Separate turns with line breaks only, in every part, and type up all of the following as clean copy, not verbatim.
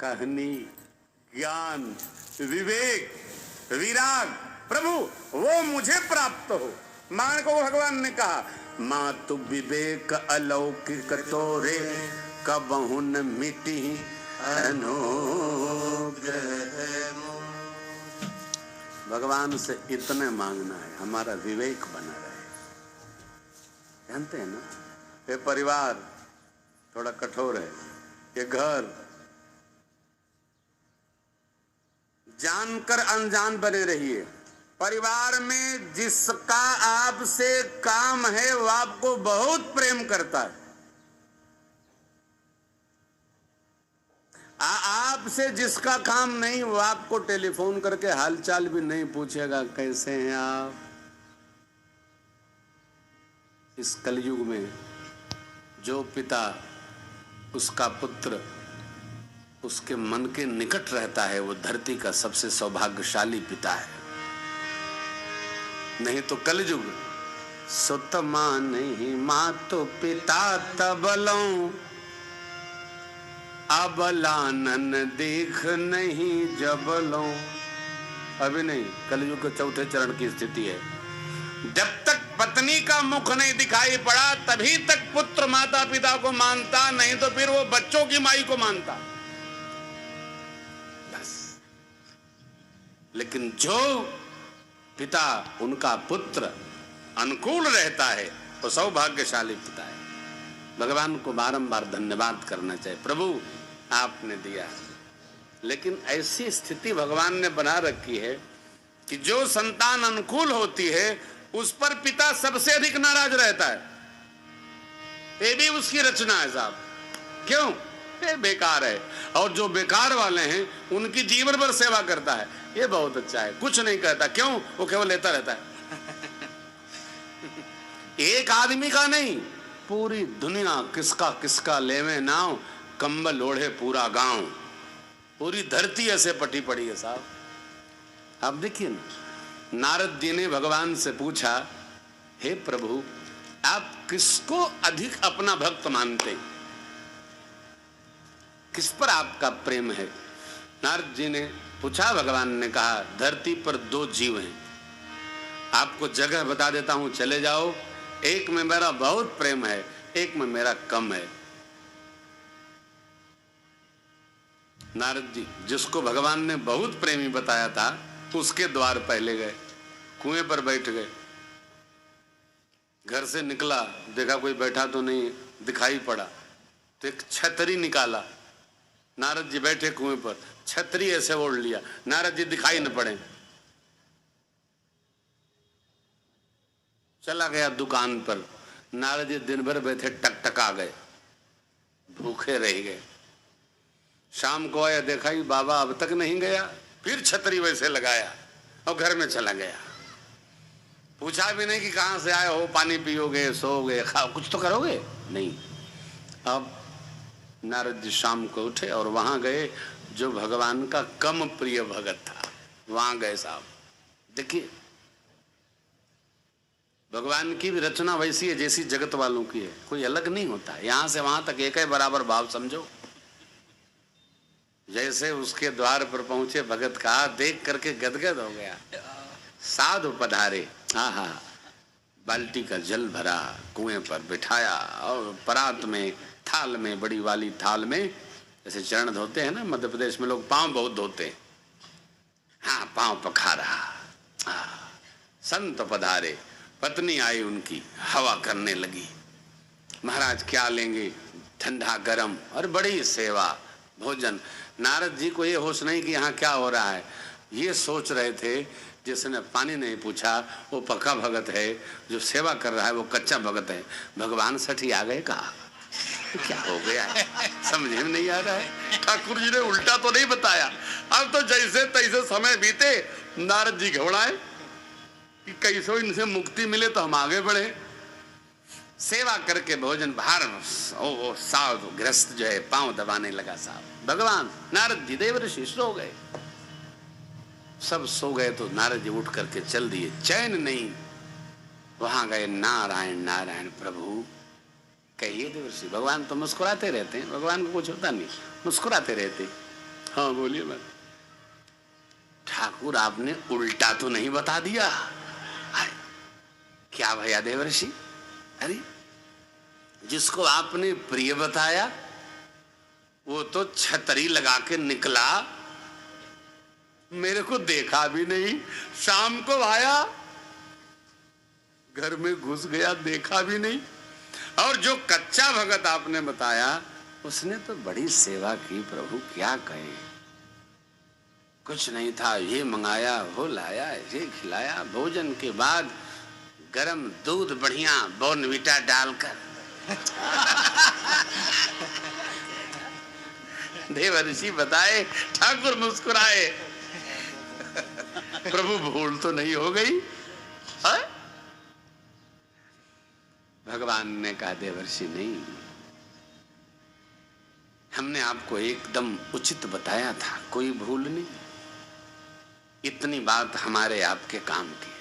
कहनी, ज्ञान, विवेक, विराग, प्रभु वो मुझे प्राप्त हो। मान को भगवान ने कहा, मातु विवेक अलौकिक तोरे, कबहु न मिटी अनुग्रह। भगवान से इतने मांगना है, हमारा विवेक बना रहे। जानते हैं ना, ये परिवार थोड़ा कठोर है, ये घर जानकर अनजान बने रहिए। परिवार में जिसका आपसे काम है वो आपको बहुत प्रेम करता है। आपसे जिसका काम नहीं वो आपको टेलीफोन करके हालचाल भी नहीं पूछेगा, कैसे हैं आप। इस कलयुग में जो पिता उसका पुत्र उसके मन के निकट रहता है वो धरती का सबसे सौभाग्यशाली पिता है। नहीं तो कलयुग सुत मां नहीं मातो पिता तबलों, अबलानन देख नहीं जबलों। अभी नहीं, कलयुग के चौथे चरण की स्थिति है। जब तक पत्नी का मुख नहीं दिखाई पड़ा तभी तक पुत्र माता पिता को मानता, नहीं तो फिर वो बच्चों की माई को मानता बस। लेकिन जो पिता उनका पुत्र अनुकूल रहता है वो सौभाग्यशाली पिता है। भगवान को बारंबार धन्यवाद करना चाहिए, प्रभु आपने दिया। लेकिन ऐसी स्थिति भगवान ने बना रखी है कि जो संतान अनुकूल होती है उस पर पिता सबसे अधिक नाराज रहता है। ये भी उसकी रचना है साहब। क्यों? ये बेकार है। और जो बेकार वाले हैं उनकी जीवन भर सेवा करता है, ये बहुत अच्छा है, कुछ नहीं कहता। क्यों? वो केवल लेता रहता है। एक आदमी का नहीं, पूरी दुनिया किसका किसका लेवे नाव, कंबल ओढ़े पूरा गांव। पूरी धरती ऐसे पटी पड़ी है साहब। आप देखिए ना, नारद जी ने भगवान से पूछा, हे प्रभु आप किसको अधिक अपना भक्त मानते, किस पर आपका प्रेम है? नारद जी ने पूछा, भगवान ने कहा, धरती पर दो जीव हैं, आपको जगह बता देता हूं, चले जाओ। एक में मेरा बहुत प्रेम है, एक में मेरा कम है। नारद जी जिसको भगवान ने बहुत प्रेमी बताया था उसके द्वार पहले गए, कुएं पर बैठ गए। घर से निकला, देखा कोई बैठा तो नहीं, दिखाई पड़ा तो एक छतरी निकाला। नारद जी बैठे कुएं पर, छतरी ऐसे ओढ़ लिया, नारद जी दिखाई न पड़े। चला गया दुकान पर, नारद जी दिन भर बैठे टकटका गए, भूखे रह गए। शाम को आया, देखा ही बाबा अब तक नहीं गया, फिर छतरी वैसे लगाया और घर में चला गया। पूछा भी नहीं कि कहां से आए हो, पानी पियोगे, सोओगे, खाओ, कुछ तो करोगे नहीं। अब नारद जी शाम को उठे और वहां गए जो भगवान का कम प्रिय भगत था, वहां गए साहब। देखिए भगवान की भी रचना वैसी है जैसी जगत वालों की है, कोई अलग नहीं होता। यहां से वहां तक एक ही बराबर भाव समझो। जैसे उसके द्वार पर पहुंचे, भगत का देख करके गदगद हो गया। साधु पधारे, आहा, बाल्टी का जल भरा, कुएं पर बिठाया और परात में, थाल में, बड़ी वाली थाल में, जैसे चरण धोते हैं ना, मध्य प्रदेश में लोग पांव बहुत धोते हैं, हाँ पांव पखारा। संत पधारे, पत्नी आई उनकी, हवा करने लगी। महाराज क्या लेंगे, ठंडा गरम, और बड़ी सेवा, भोजन। नारद जी को ये होश नहीं कि यहाँ क्या हो रहा है, ये सोच रहे थे जिसने पानी नहीं पूछा वो पक्का भगत है, जो सेवा कर रहा है वो कच्चा भगत है। भगवान सठी आ गए, कहा क्या हो गया है, समझ में नहीं आ रहा है। ठाकुर जी ने उल्टा तो नहीं बताया। अब तो जैसे तैसे समय बीते, नारद जी घबराए कि कैसे इनसे मुक्ति मिले तो हम आगे बढ़े। सेवा करके भोजन भार, ओ साधु गृहस्थ जो है पांव दबाने लगा साहब। भगवान नारद जी देवर्षि सो गए, सब सो गए तो नारद जी उठ करके चल दिए, चैन नहीं। वहां गए, नारायण नारायण प्रभु कहिए देवर्षि। भगवान तो मुस्कुराते रहते हैं, भगवान को कुछ होता नहीं, मुस्कुराते रहते। हाँ बोलिए। मैं ठाकुर आपने उल्टा तो नहीं बता दिया? क्या भैया देवर्षि? अरे जिसको आपने प्रिय बताया वो तो छतरी लगा के निकला, मेरे को देखा भी नहीं, शाम को आया घर में घुस गया, देखा भी नहीं। और जो कच्चा भगत आपने बताया उसने तो बड़ी सेवा की प्रभु, क्या कहे। कुछ नहीं था, ये मंगाया वो लाया, ये खिलाया, भोजन के बाद गरम दूध बढ़िया बॉर्नवीटा डालकर देवर्षि बताए, ठाकुर मुस्कुराए, प्रभु भूल तो नहीं हो गई? है? भगवान ने कहा देवर्षि नहीं, हमने आपको एकदम उचित बताया था, कोई भूल नहीं। इतनी बात हमारे आपके काम की है।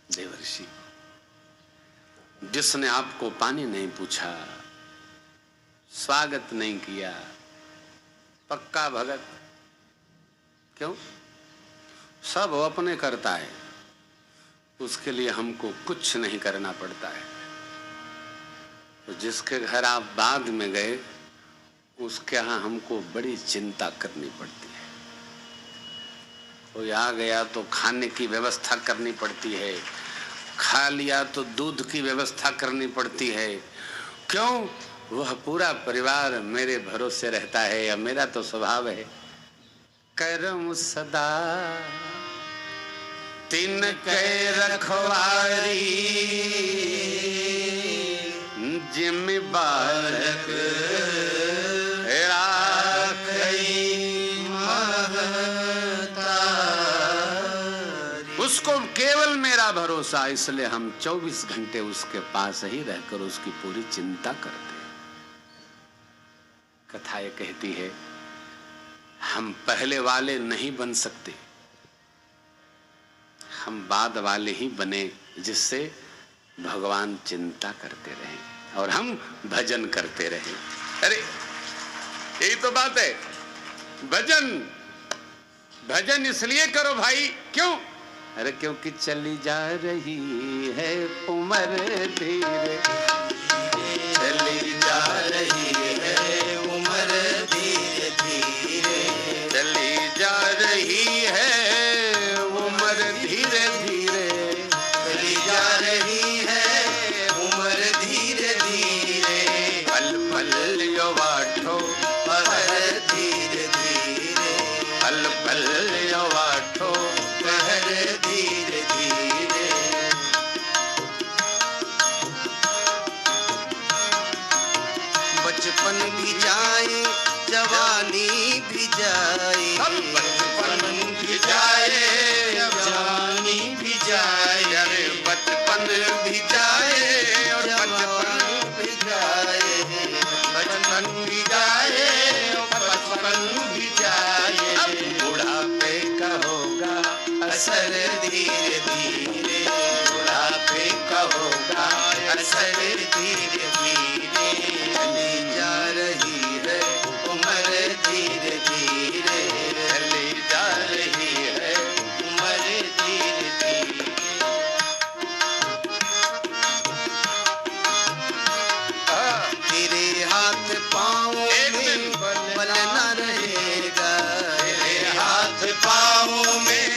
देवर्षि जिसने आपको पानी नहीं पूछा, स्वागत नहीं किया, पक्का भगत, क्यों? सब वो अपने करता है, उसके लिए हमको कुछ नहीं करना पड़ता है। तो जिसके घर आप बाद में गए उसके यहाँ हमको बड़ी चिंता करनी पड़ती है। कोई आ गया तो खाने की व्यवस्था करनी पड़ती है, खा लिया तो दूध की व्यवस्था करनी पड़ती है। क्यों? वह पूरा परिवार मेरे भरोसे रहता है, या मेरा तो स्वभाव है करम सदा तिन के रखवारी, जिम बालक उसको केवल मेरा भरोसा, इसलिए हम 24 घंटे उसके पास ही रहकर उसकी पूरी चिंता करते हैं। कथा ये कहती है हम पहले वाले नहीं बन सकते, हम बाद वाले ही बने, जिससे भगवान चिंता करते रहे और हम भजन करते रहे। अरे यही तो बात है, भजन भजन इसलिए करो भाई, क्यों? अरे क्योंकि चली जा रही है उम्र धीरे, चली जा रही है उम्र धीरे धीरे, चली जा रही है उम्र धीरे धीरे, चली जा रही है उम्र धीरे धीरे, पल पल यो वाठो पहर धीरे धीरे, पल पल यो वाठो पहर धीरे धीरे। बचपन भी जाए जवानी भी जाए, बचपन भी जाए जवानी भी जाए, अरे बचपन भी जाए और बचपन भी जाए, बचपन भी जाए और बचपन भी जाए। अब बुढ़ापे का होगा असर धीरे धीरे, बुढ़ापे का होगा असर धीरे धीरे, चली जा रही है उम्र धीरे धीरे, चली जा रही है उम्र धीरे धीरे। तेरे हाथ पाँव में बल न रहेगा, तेरे हाथ पाँव में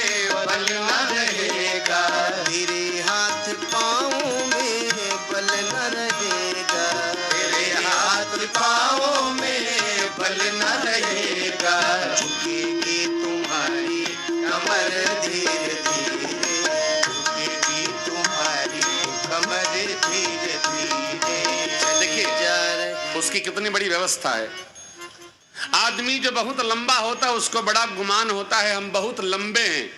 बल न रहेगा, तेरे हाथ पाँव में बल न रहेगा, तेरे हाथ पाँव में बल न रहेगा, झुकेगी तुम्हारी कमर धीरे धीरे, झुकेगी तुम्हारी कमर धीरे धीरे। देखिए उसकी कितनी बड़ी व्यवस्था है। आदमी जो बहुत लंबा होता है उसको बड़ा गुमान होता है हम बहुत लंबे हैं,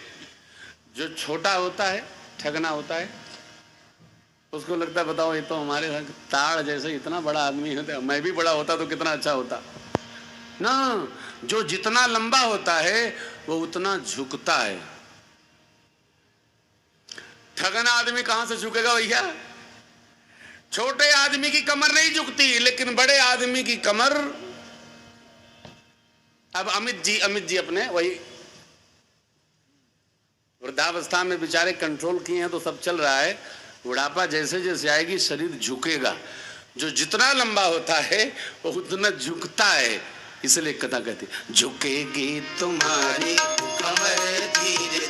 जो छोटा होता है ठगना होता है, उसको लगता है बताओ ये तो हमारे ताड़ जैसे इतना बड़ा आदमी है, मैं भी बड़ा होता तो कितना अच्छा होता ना। जो जितना लंबा होता है वो उतना झुकता है। ठगना आदमी कहां से झुकेगा भैया? छोटे आदमी की कमर नहीं झुकती, लेकिन बड़े आदमी की कमर अब अमित जी अपने वही वृद्धावस्था में बेचारे कंट्रोल किए हैं तो सब चल रहा है। बुढ़ापा जैसे जैसे आएगी शरीर झुकेगा, जो जितना लंबा होता है वो उतना झुकता है। इसलिए कथा कहती झुकेगी तुम्हारी कमर धीरे